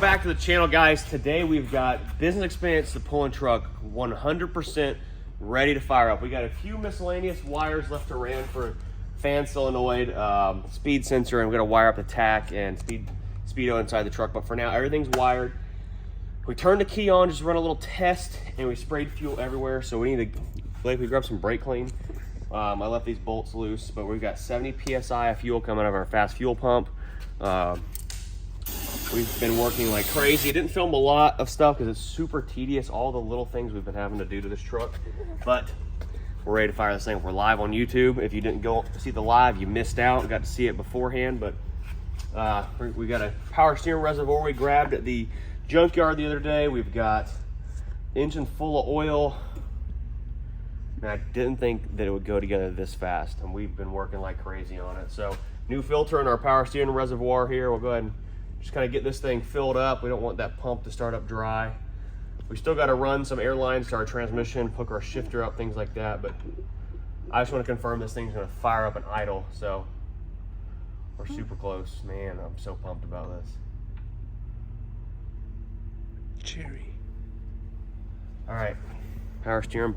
back to the channel, guys. Today we've got business experience, the pulling truck 100% ready to fire up. We got a few miscellaneous wires left to ran for fan solenoid, speed sensor, and we're gonna wire up the tack and speedo inside the truck. But for now, everything's wired. We turned the key on, just run a little test, and we sprayed fuel everywhere. So we need to, Blake, we grab some brake clean. I left these bolts loose, but we've got 70 PSI of fuel coming out of our FASS fuel pump. We've been working like crazy. I didn't film a lot of stuff because it's super tedious, all the little things we've been having to do to this truck, but we're ready to fire this thing. We're live on YouTube. If you didn't go see the live, you missed out. Got to see it beforehand, but we got a power steering reservoir we grabbed at the junkyard the other day. We've got engine full of oil. And I didn't think that it would go together this fast, and we've been working like crazy on it. So new filter in our power steering reservoir here. We'll go ahead and just kind of get this thing filled up. We don't want that pump to start up dry. We still got to run some air lines to our transmission, hook our shifter up, things like that. But I just want to confirm this thing's going to fire up and idle. So we're super close. Man, I'm so pumped about this. Cherry. All right, power steering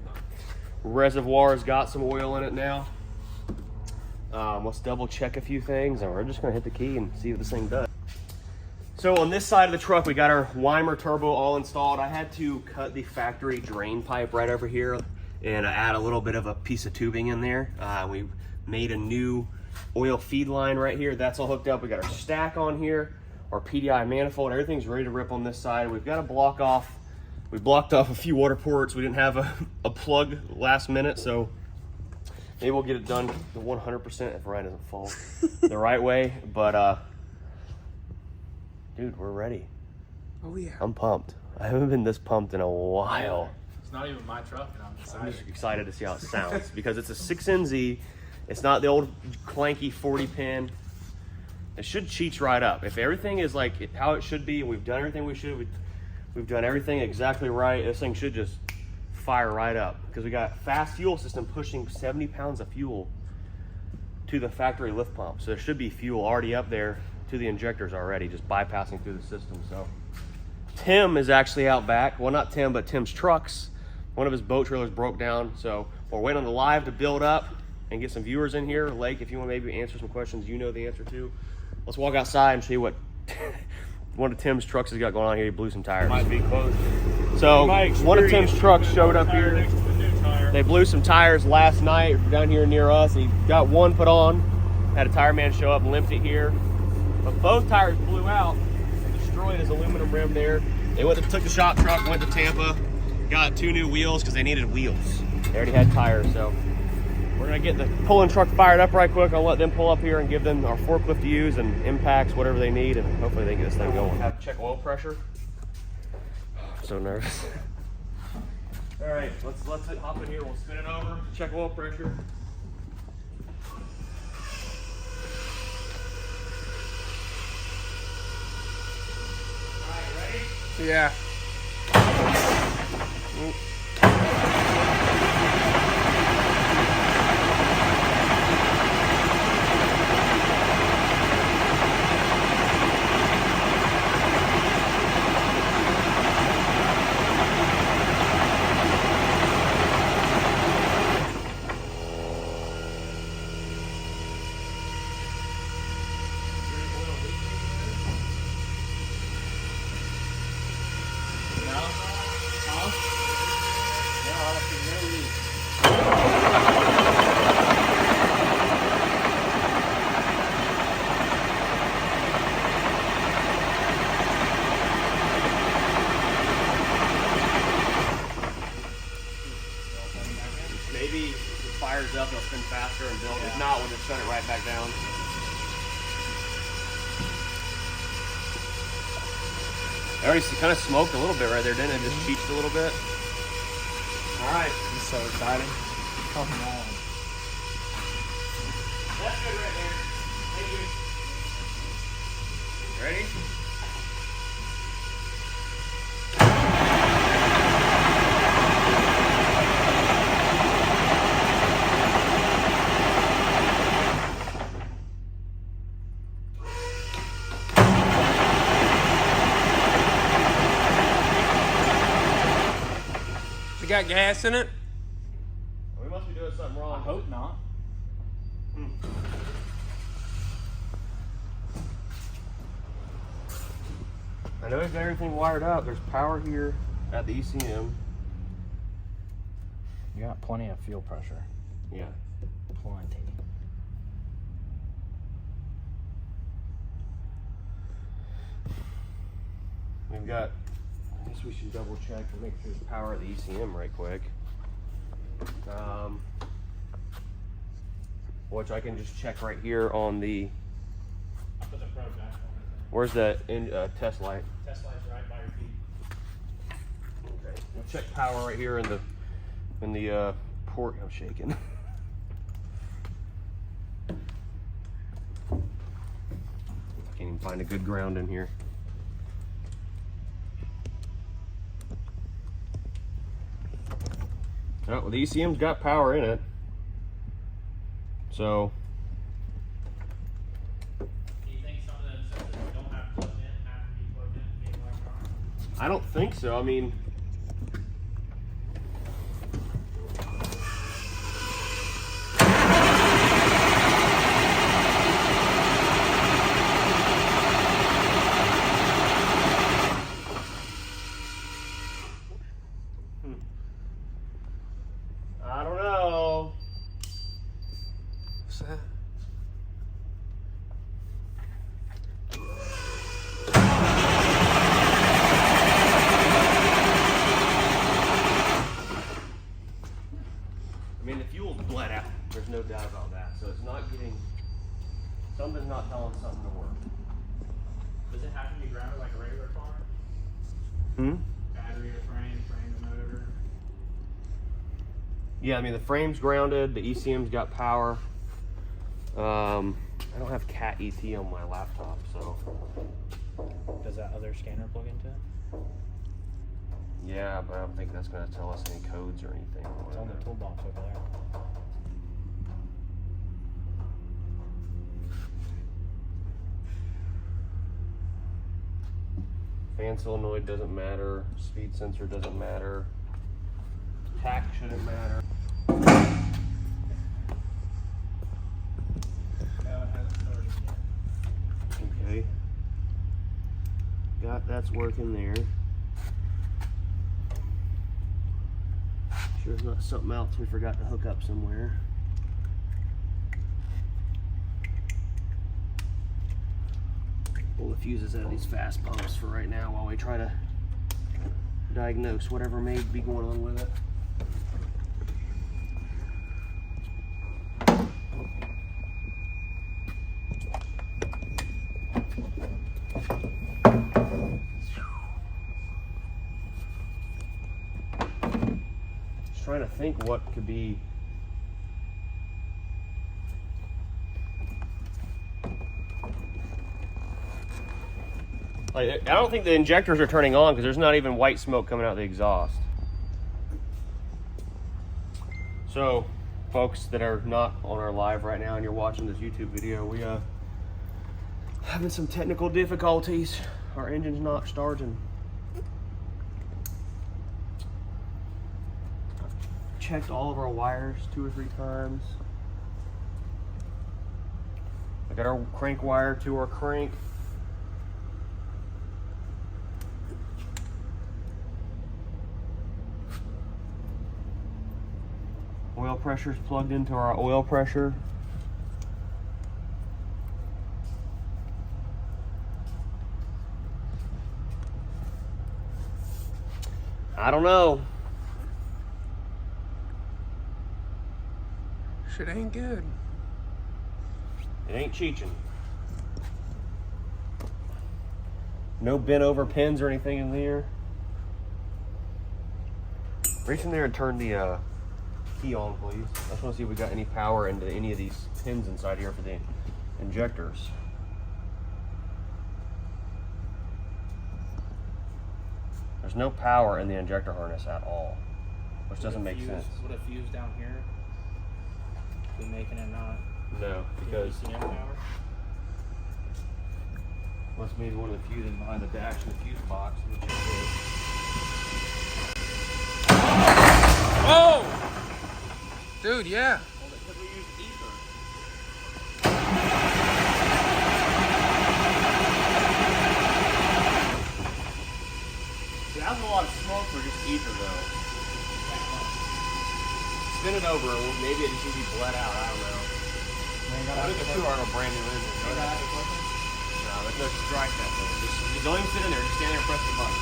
reservoir's got some oil in it now. Let's double check a few things, and we're just going to hit the key and see what this thing does. So on this side of the truck, we got our Weimer turbo all installed. I had to cut the factory drain pipe right over here and add a little bit of a piece of tubing in there. We made a new oil feed line right here. That's all hooked up. We got our stack on here, our PDI manifold. Everything's ready to rip on this side. We've got to block off. We blocked off a few water ports. We didn't have a plug last minute, so maybe we'll get it done the 100% if Ryan doesn't fall the right way. But dude, we're ready. Oh yeah. I'm pumped. I haven't been this pumped in a while. It's not even my truck, and I'm excited. I'm just excited to see how it sounds because it's a 6NZ. It's not the old clanky 40 pin. It should cheech right up. If everything is like how it should be, and we've done everything we should, we've done everything exactly right, this thing should just fire right up because we got FASS Fuel System pushing 70 pounds of fuel to the factory lift pump. So there should be fuel already up there to the injectors already, just bypassing through the system. So Tim is actually out back. Well, not Tim, but Tim's trucks. One of his boat trailers broke down. So we're waiting on the live to build up and get some viewers in here. Lake, if you want to maybe answer some questions you know the answer to. Let's walk outside and see what one of Tim's trucks has got going on here. He blew some tires. Might be close. So one of Tim's trucks showed up here. They blew some tires last night down here near us. He got one put on. Had a tire man show up and limped it here. But both tires blew out and destroyed his aluminum rim there. They took the shop truck, went to Tampa, got 2 new wheels because they needed wheels. They already had tires, so we're gonna get the pulling truck fired up right quick. I'll let them pull up here and give them our forklift to use and impacts, whatever they need, and hopefully they can get this thing going. Have to check oil pressure. I'm so nervous. All right, let's hop in here. We'll spin it over, check oil pressure. Yeah. Maybe if it fires up, it'll spin faster and build. If not, we'll just shut it right back down. It already kind of smoked a little bit right there, didn't it? Just cheeched a little bit. All right. This is so exciting. Come on. That's good right there. Thank you. Ready? You got gas in it? We must be doing something I wrong. hope not. I know we've got everything wired up. There's power here at the ECM. You got plenty of fuel pressure. Yeah. Plenty. We've got, I guess we should double check to make sure there's power at the ECM right quick. Which I can just check right here on the, I put the probe back on it. where's that test light? Test light's right by your feet. Okay. We'll check power right here in the port. I'm shaking. Can't even find a good ground in here. Oh, well, the ECM's got power in it. So, Do you think some of the sensors that don't have plugged in have to be plugged in being electronic? I don't think so. I mean, I don't know. What's that? I mean, the fuel's bled out. There's no doubt about that. So it's not getting, something's not telling something to work. Does it have to be grounded like a regular car? Hmm? Battery to frame, frame to motor? Yeah, I mean, the frame's grounded, the ECM's got power. I don't have CAT ET on my laptop, so. Does that other scanner plug into it? Yeah, but I don't think that's gonna tell us any codes or anything. It's on the toolbox over there. Fan solenoid doesn't matter, speed sensor doesn't matter, tach shouldn't matter. No, it hasn't started yet. Okay. That's working there. Sure there's not something else we forgot to hook up somewhere. Pull the fuses out of these fast pumps for right now while we try to diagnose whatever may be going on with it. Just trying to think what could be. Like, I don't think the injectors are turning on because there's not even white smoke coming out of the exhaust. So, folks that are not on our live right now and you're watching this YouTube video, we having some technical difficulties. Our engine's not starting. I've checked all of our wires 2 or 3 times. I got our crank wire to our crank. Oil pressure's plugged into our oil pressure. I don't know. Shit ain't good. It ain't cheeching. No bent over pins or anything in there. Reach in there and turn the key on, please. I just want to see if we got any power into any of these pins inside here for the injectors. There's no power in the injector harness at all, which doesn't make sense. Would a fuse down here be making it not No, because ECM power? must be one of the fuses behind the dash in the fuse box, which is good. Dude, yeah. Well, because we use ether. See, that was a lot of smoke for just ether, though. Spin it over, maybe it just needs to be bled out. I don't know. I think the two are a brand new engine. No, there's no dry test though. Just don't even sit in there. Just stand there and press the button.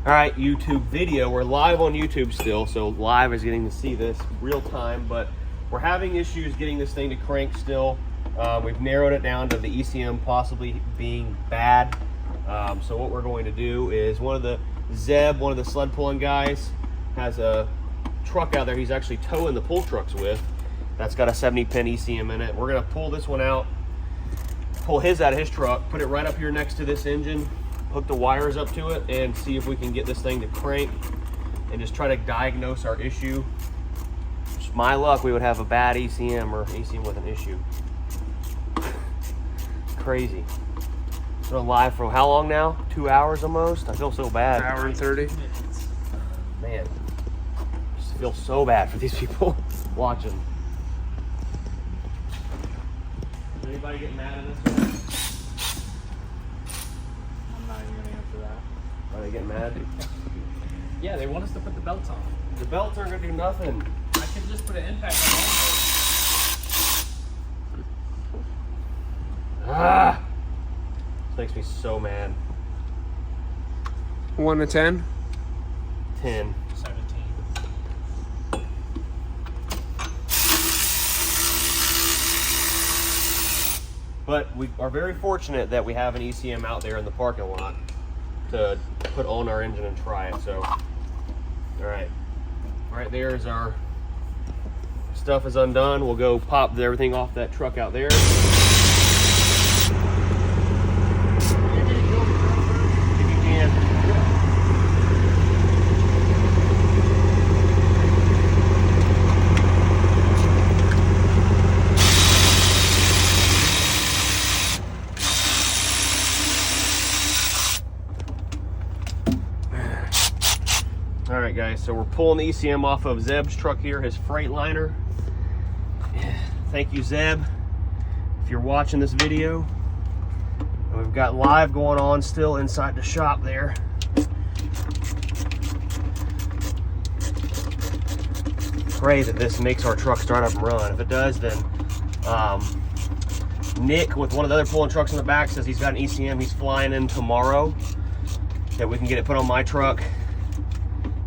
All right, YouTube video. We're live on YouTube still, so live is getting to see this real time, but we're having issues getting this thing to crank still. We've narrowed it down to the ECM possibly being bad. So what we're going to do is one of the sled pulling guys, has a truck out there he's actually towing the pull trucks with. That's got a 70-pin ECM in it. We're gonna pull this one out, pull his out of his truck, put it right up here next to this engine, hook the wires up to it, and see if we can get this thing to crank and just try to diagnose our issue. Just my luck, we would have a bad ECM or ECM with an issue. Crazy. Been live for how long now? 2 hours almost? I feel so bad. 1 hour and 30. Man, I just feel so bad for these people watching. Is anybody getting mad at this one? I'm not even gonna answer that. Are they getting mad? Yeah, they want us to put the belts on. The belts aren't gonna do nothing. I could just put an impact on all. Ah! This makes me so mad. 1 to 10. 10. 17. But we are very fortunate that we have an ECM out there in the parking lot to put on our engine and try it. So, all right. Right there is our stuff is undone. We'll go pop everything off that truck out there. If you can. All right, guys, so we're pulling the ECM off of Zeb's truck here, his Freightliner. Thank you, Zeb, if you're watching this video. And we've got live going on still inside the shop there. Pray that this makes our truck start up and run. If it does, then Nick, with one of the other pulling trucks in the back, says he's got an ECM he's flying in tomorrow, that we can get it put on my truck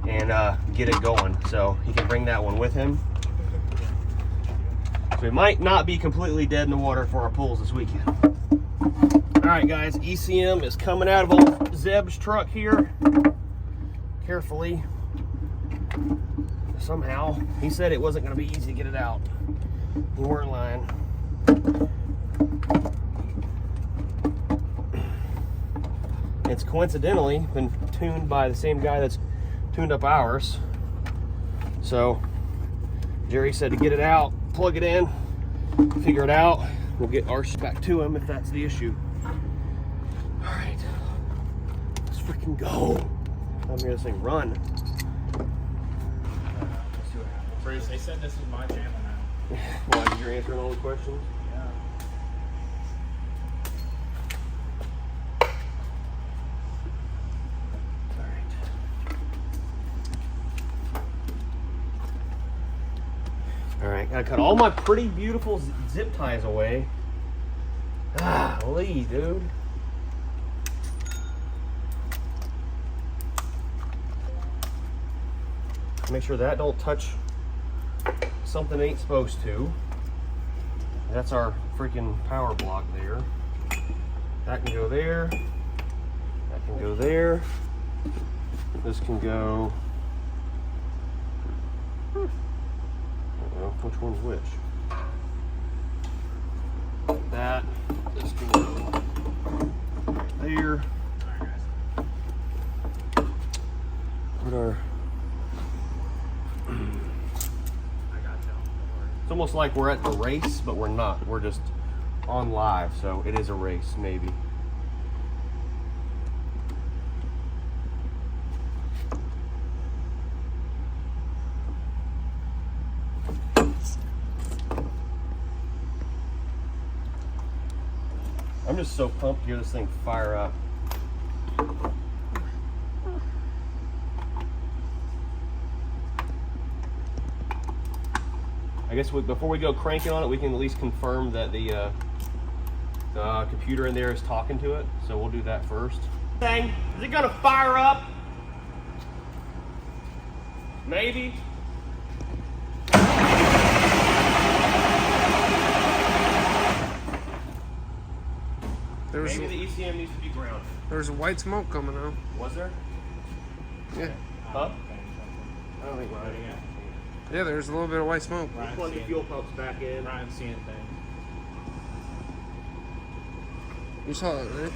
and get it going. So he can bring that one with him. So we might not be completely dead in the water for our pulls this weekend. All right, guys, ECM is coming out of old Zeb's truck here. Carefully. Somehow, he said it wasn't gonna be easy to get it out. We weren't lying. It's coincidentally been tuned by the same guy that's tuned up ours. So Jerry said to get it out, plug it in, figure it out. We'll get ours back to him if that's the issue. All right, let's freaking go. I'm hear this thing run. Let's see what happens. They said this is my channel now. Why, you're answering all the questions? Yeah. All right, gotta cut all my pretty beautiful zip ties away. Ah, Lee, dude. Make sure that don't touch something ain't supposed to. That's our freaking power block there. That can go there. That can go there. This can go. I don't know which one's which. That. This can go there. What are? It's almost like we're at the race, but we're not. We're just on live, so it is a race, maybe. I'm just so pumped to hear this thing fire up. I guess before we go cranking on it, we can at least confirm that the computer in there is talking to it. So we'll do that first. Thing, is it gonna fire up? Maybe. Maybe the ECM needs to be grounded. There was white smoke coming out. Was there? Yeah. Huh? I don't think we're Yeah, there's a little bit of white smoke. Just plug the fuel pumps back in. Ryan's seeing things. You saw it, right?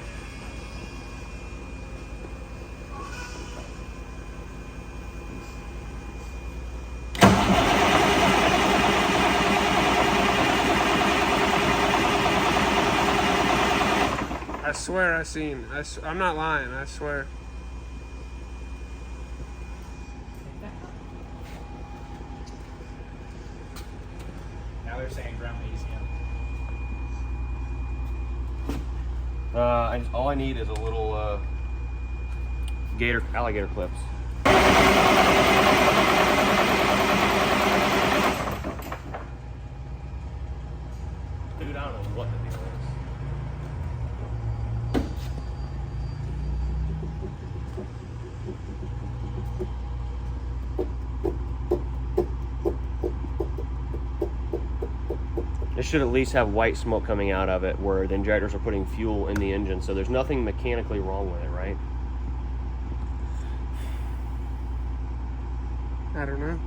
I swear I seen. I'm not lying. I swear. Now they're saying ground the ECM. All I need is a little alligator clips. Dude, I don't know what the deal is. It should at least have white smoke coming out of it where the injectors are putting fuel in the engine, so there's nothing mechanically wrong with it, right? I don't know.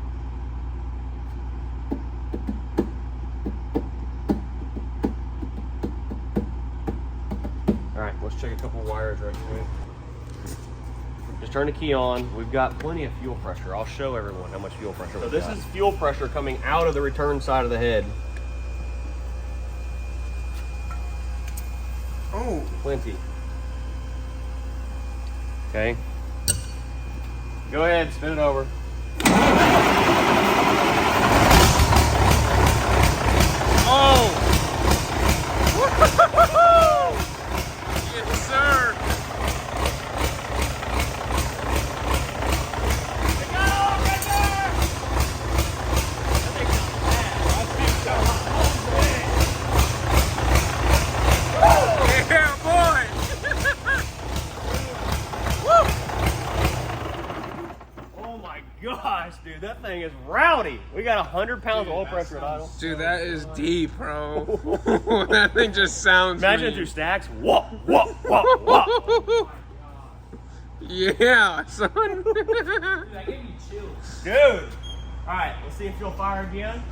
Alright, let's check a couple wires right quick. Just turn the key on. We've got plenty of fuel pressure. I'll show everyone how much fuel pressure we've got. So this is fuel pressure coming out of the return side of the head. Oh, Plenty. Okay. Go ahead, spin it over. oh! Yes, sir. Yeah, boy. Oh my gosh, dude, that thing is rowdy. We got 100 pounds of oil pressure at idle. Dude, that is deep, bro. That thing just sounds. Imagine mean. through stacks. Whoa, whoa, whoa, whoa. Yeah, son. That gave me chills. Dude. Alright, let's see if you'll fire again.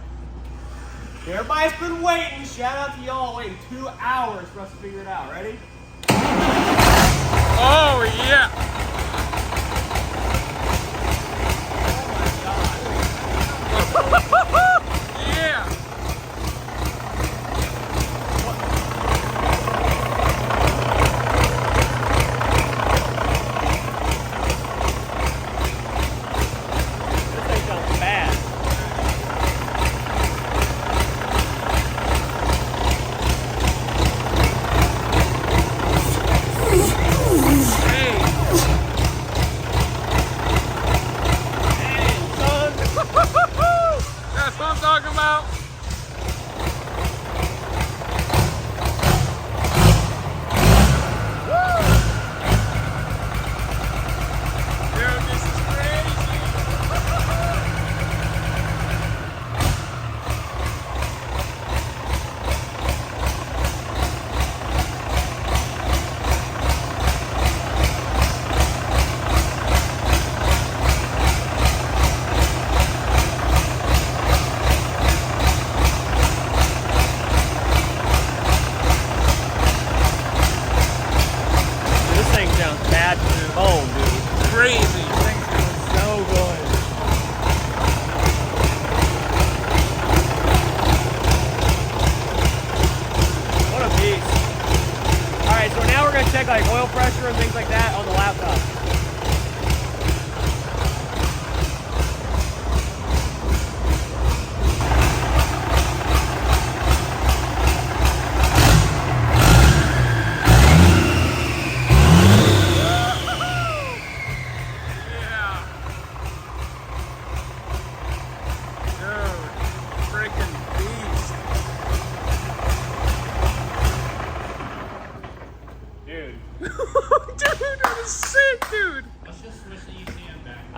Everybody's been waiting. Shout out to y'all waiting 2 hours for us to figure it out. Ready? Oh, yeah. Yeah. This thing sounds bad. Hey.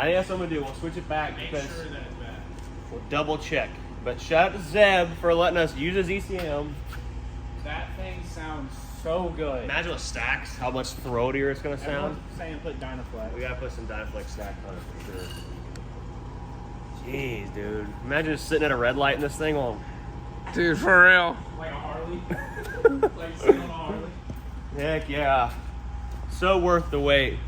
think that's what I'm gonna do. We'll switch it back Make because sure that it's bad. we'll double check. But shout out to Zeb for letting us use his ECM. That thing sounds so good. Imagine with stacks, how much throatier it's gonna sound. Everyone's saying put Dynaflex. We gotta put some Dynaflex stacks on it for sure. Jeez, dude. Imagine just sitting at a red light in this thing on. Dude, for real. Like a Harley. Like sitting on a Harley. Heck yeah. So worth the wait.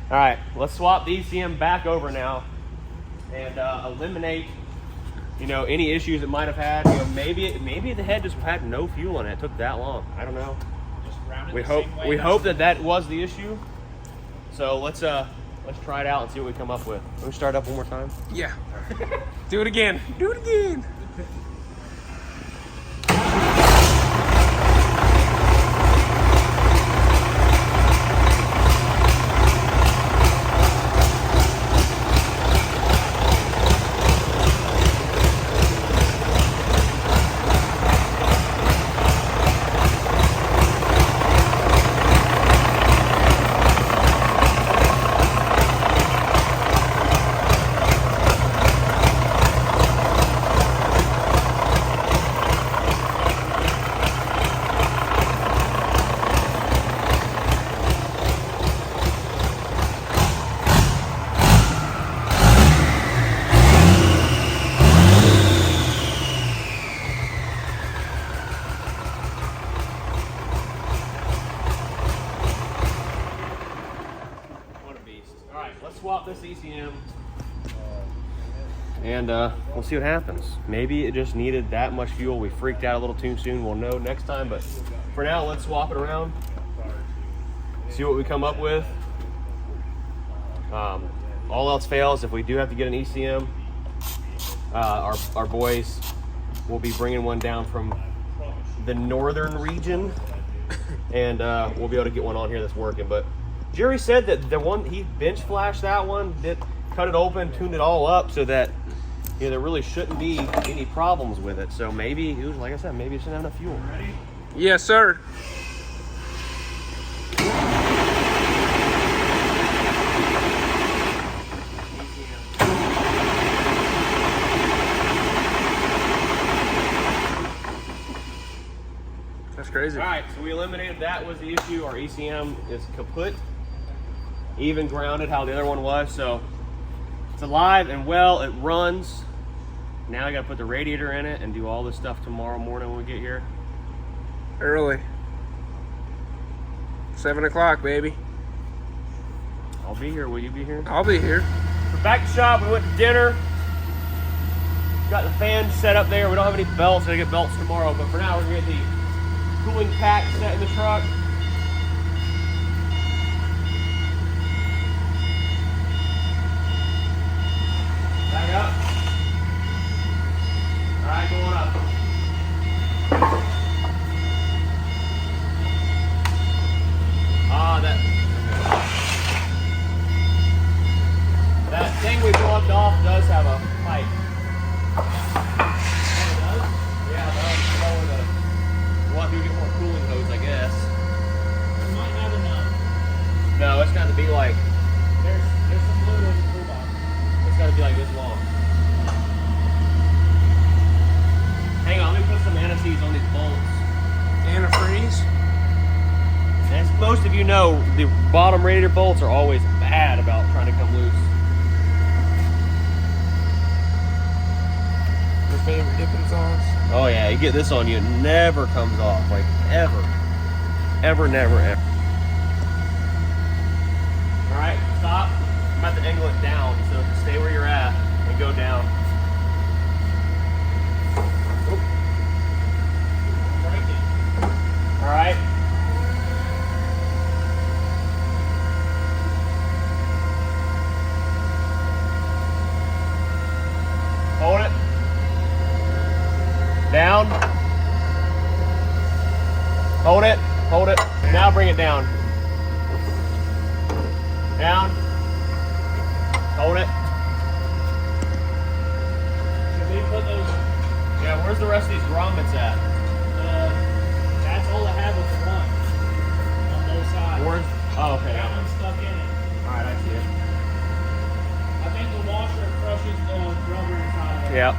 All right, let's swap the ECM back over now and eliminate, any issues it might have had. Maybe the head just had no fuel in it. It took that long. I don't know. Just round it We the hope same way. we hope that was the issue. So let's try it out and see what we come up with. Let me start up one more time. Yeah. Do it again. Do it again. What a beast. All right, let's swap this ECM. And we'll see what happens. Maybe it just needed that much fuel. We freaked out a little too soon. We'll know next time. But for now, let's swap it around. See what we come up with. All else fails, if we do have to get an ECM, our boys will be bringing one down from the northern region. And we'll be able to get one on here that's working. But Jerry said that the one, he bench flashed that one, cut it open, tuned it all up so that there really shouldn't be any problems with it. So maybe, like I said, maybe it shouldn't have enough fuel. Ready? Yes, sir. That's crazy. All right, so we eliminated that was the issue. Our ECM is kaput, even grounded how the other one was. So it's alive and well, it runs. Now I gotta put the radiator in it and do all this stuff tomorrow morning when we get here. Early. 7 o'clock, baby. I'll be here, will you be here? I'll be here. We're back to shop, we went to dinner. Got the fan set up there. We don't have any belts, I get belts tomorrow, but for now we're gonna get the cooling pack set in the truck. Back up. All right, going up. That thing we plugged off does have a pipe. Oh, it does? Yeah, we'll have to get more cooling hose, I guess. You might have enough. No, it's got to be like, There's some fluid in the toolbox. it's got to be like this long. Hang on, let me put some anti-seize on these bolts. Antifreeze. As most of you know, the bottom radiator bolts are always bad about trying to come loose. Your favorite dipping sauce. Oh yeah, you get this on you, it never comes off, like ever. Ever, never, ever. All right, stop. I'm about to angle it down, so stay where you're at and go down. Break it. All right. Hold it. Down. Hold it. Hold it. Now bring it down. Down. Hold it. Should we put those? Yeah, where's the rest of these grommets at? That's all I have with the one on both sides. Where's? Oh, okay. That one's stuck Yeah.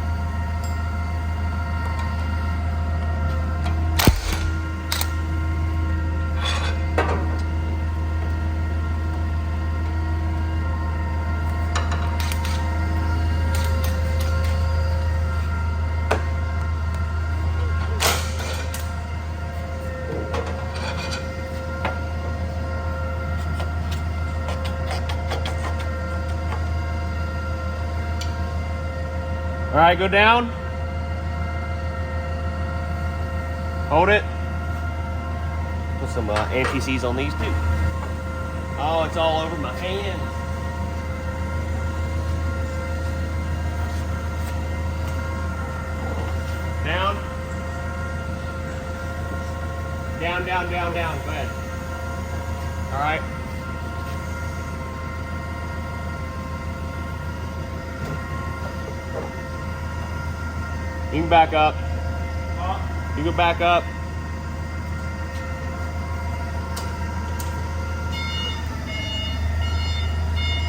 All right, go down. Hold it. Put some anti-seize on these too. Oh, it's all over my hands. Down. Down, down, down, down. Go ahead. All right. You can back up. You can back up.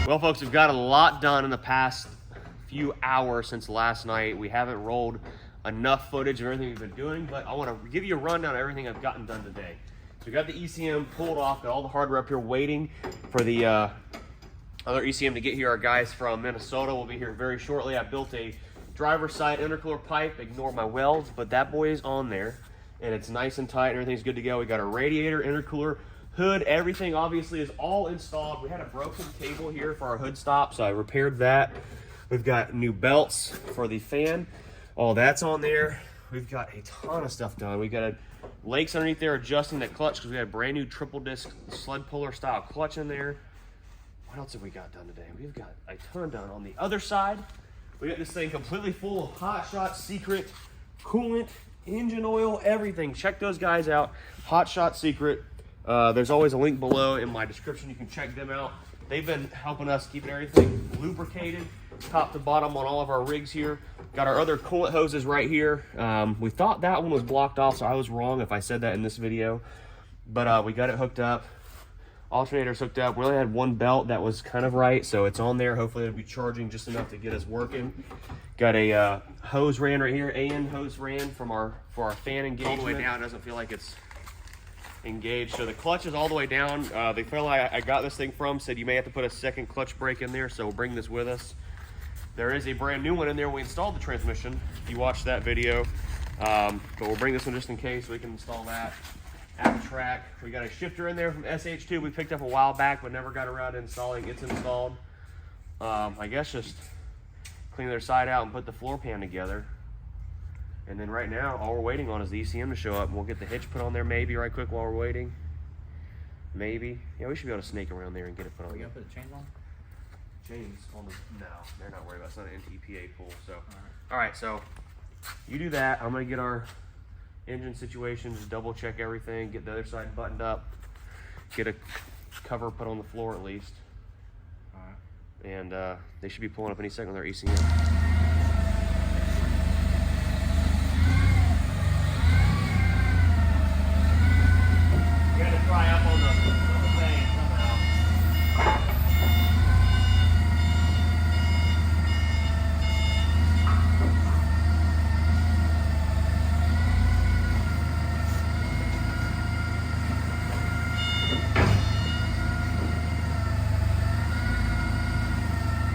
Well, folks, we've got a lot done in the past few hours since last night. We haven't rolled enough footage of everything we've been doing, but I want to give you a rundown of everything I've gotten done today. So we got the ECM pulled off, got all the hardware up here waiting for the other ECM to get here. Our guys from Minnesota will be here very shortly. I built a driver's side intercooler pipe. Ignore my welds, but that boy is on there, and it's nice and tight, and everything's good to go. We got a radiator, intercooler, hood, everything obviously is all installed. We had a broken cable here for our hood stop, so I repaired that. We've got new belts for the fan. All that's on there. We've got a ton of stuff done. We've got lakes underneath there adjusting that clutch because we had a brand new triple disc sled puller style clutch in there. What else have we got done today? We've got a ton done. On the other side, we got this thing completely full of Hot Shot Secret coolant, engine oil, everything. Check those guys out. Hot Shot Secret. There's always a link below in my description. You can check them out. They've been helping us keeping everything lubricated, top to bottom on all of our rigs here. Got our other coolant hoses right here. We thought that one was blocked off, so I was wrong if I said that in this video. But we got it hooked up. Alternator's hooked up. We only had one belt that was kind of right, so it's on there. Hopefully it'll be charging just enough to get us working. Got a hose ran right here. AN hose ran for our fan engagement. All the way down. It doesn't feel like it's engaged. So the clutch is all the way down. The fellow I got this thing from said you may have to put a second clutch brake in there, so we'll bring this with us. There is a brand new one in there when we installed the transmission, if you watched that video. But we'll bring this one just in case so we can install that. At the track, we got a shifter in there from SH2 we picked up a while back but never got around to installing. It's installed. I guess just clean their side out and put the floor pan together. And then right now, all we're waiting on is the ECM to show up, and we'll get the hitch put on there maybe right quick while we're waiting. Maybe. Yeah, we should be able to snake around there and get it put on. You gonna put the chains on? Chains on the, no, they're not worried about it. It's not an NTPA pull, so. All right, so you do that. I'm gonna get our engine situation, just double check everything, get the other side buttoned up, get a cover put on the floor at least. All right. And they should be pulling up any second with their ECM. You had to try up on the thing somehow.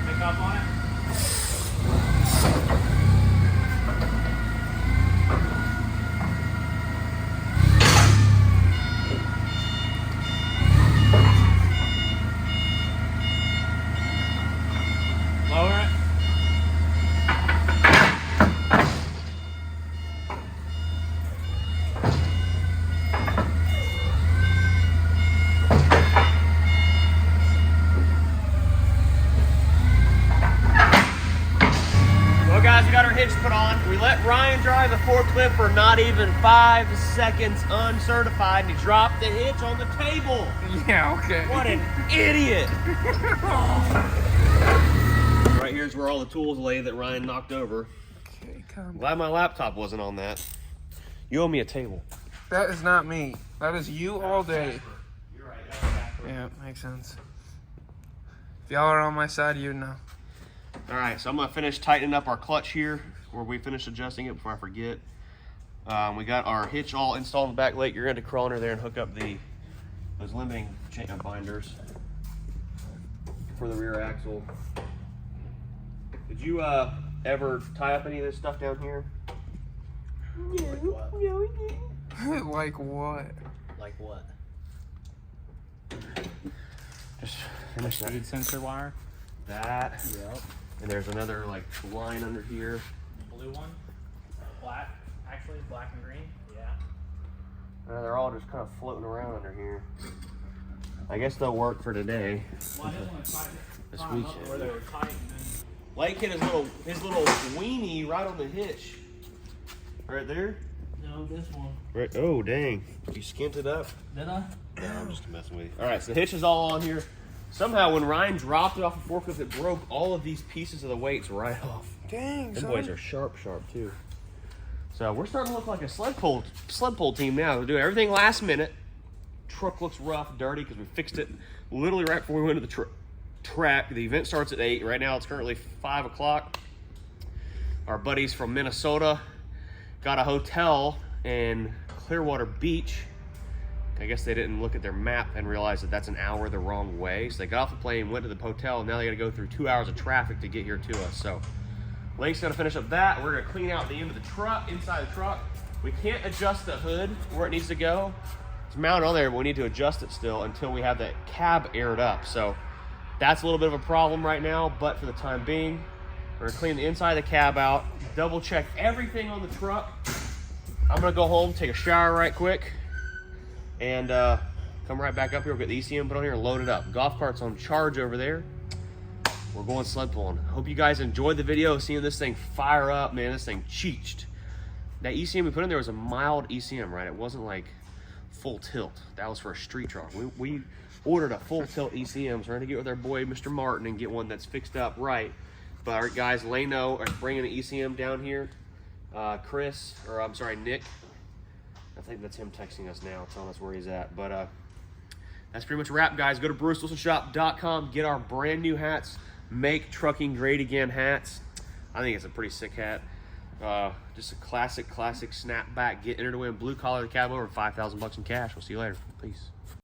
Pick up on it. Lower it. Well, guys, we got our hitch put on. We let Ryan drive the forklift for not even 5 seconds uncertified, and he dropped the hitch on the table. Yeah, okay. What an idiot. Right here's where all the tools lay that Ryan knocked over. Okay, come. Glad my laptop wasn't on that. You owe me a table. That is not me. That is you all day. You're right. That's backward. Yeah, makes sense. If y'all are on my side, you know. All right, so I'm gonna finish tightening up our clutch here where we finish adjusting it before I forget. We got our hitch all installed in the back leg. You're gonna have to crawl under there and hook up those limiting chain binders for the rear axle. Did you ever tie up any of this stuff down here? Like what? Like what? Just finish that. Speed sensor wire. That. Yep. And there's another like line under here. Blue one? Black? Actually, black and green? Yeah. They're all just kind of floating around under here. I guess they'll work for today. Well, I didn't want to tie This them up weekend. where they were tight and then... Blake hit his little weenie right on the hitch. Right there. No, this one. Right. Oh dang! You skint it up. Did I? No, I'm just messing with you. All right, so the hitch is all on here. Somehow, when Ryan dropped it off the forklift, it broke all of these pieces of the weights right off. Dang, Them boys are sharp too. So we're starting to look like a sled pull team now. We're doing everything last minute. Truck looks rough, dirty because we fixed it literally right before we went to the track. The event starts at 8. Right now it's currently 5 o'clock. Our buddies from Minnesota got a hotel in Clearwater Beach. I guess they didn't look at their map and realize that that's an hour the wrong way. So they got off the plane, went to the hotel, and now they got to go through 2 hours of traffic to get here to us. So Lake's gonna finish up that. We're gonna clean out the end of the truck, inside the truck. We can't adjust the hood where it needs to go. It's mounted on there, but we need to adjust it still until we have that cab aired up. So that's a little bit of a problem right now, but for the time being, we're gonna clean the inside of the cab out, double check everything on the truck. I'm gonna go home, take a shower right quick, and come right back up here. We'll get the ECM put on here and load it up. Golf cart's on charge over there. We're going sled pulling. Hope you guys enjoyed the video, seeing this thing fire up, man. This thing cheeched. That ECM we put in there was a mild ECM, right? It wasn't like full tilt. That was for a street truck. We ordered a full tilt ECM, so we're gonna get with our boy, Mr. Martin, and get one that's fixed up right. But our guys, Leno, are bringing the ECM down here. Nick. I think that's him texting us now, telling us where he's at. But that's pretty much a wrap, guys. Go to BruceWilsonShop.com, get our brand new hats. Make trucking great again hats. I think it's a pretty sick hat. Just a classic snapback. Get entered to win Blue Collar the Cabover, $5,000 in cash. We'll see you later. Peace.